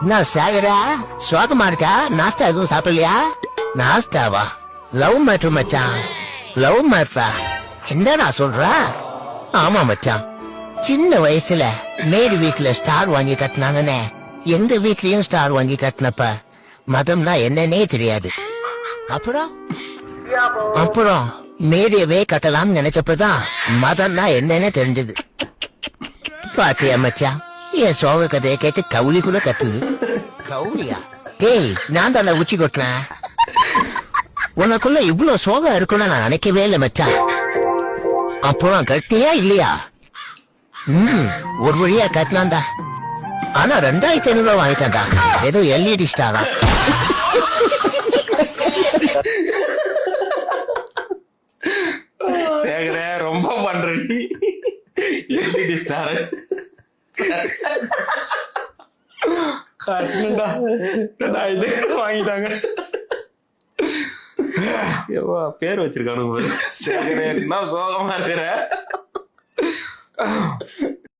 என்ன சேகரா சோகமா இருக்கா? நாஸ்டா எதுவும் சாப்பிடலையா? நாஸ்டாவா? லவ் மேட்ரு மச்சான். லவ் மேட்ரா? என்னடா சொல்ற? ஆமா மச்சான், சின்ன வயசுல மேரி வீட்டுல ஸ்டார் வாங்கி கட்டினாங்கன்னு எங்க வீட்லயும் ஸ்டார் வாங்கி கட்டினப்ப மதம்னா என்னன்னே தெரியாது. அப்புறம் அப்புறம் மேரியவே கட்டலாம்னு நினைச்சப்பதான் மதம்னா என்னன்னு தெரிஞ்சது. பாத்தியா மச்சான், என் சோக கதையை கேட்டு கவுளி கூட கத்துது. கவுளியா? டேய், நான் தானே உச்சி கொட்டினேன். உனக்குள்ள இவ்வளவு சோகம் இருக்குன்னு நான் நினைக்கவே இல்லை மச்சான். அப்புறம் கட்டியா இல்லையா? ஒரு வழியா கட்டினான்டா. ஆனா 2500 வாங்கிட்டான்டா. ஏதோ எல்இடி ஸ்டாரா. சேகர ரொம்ப பண்ற நீ. LED star கட்டணும்டா. 2000 வாங்கிட்டாங்க. பேர் வச்சிருக்கானு சேகர, என்ன சோகமா இருக்கிற?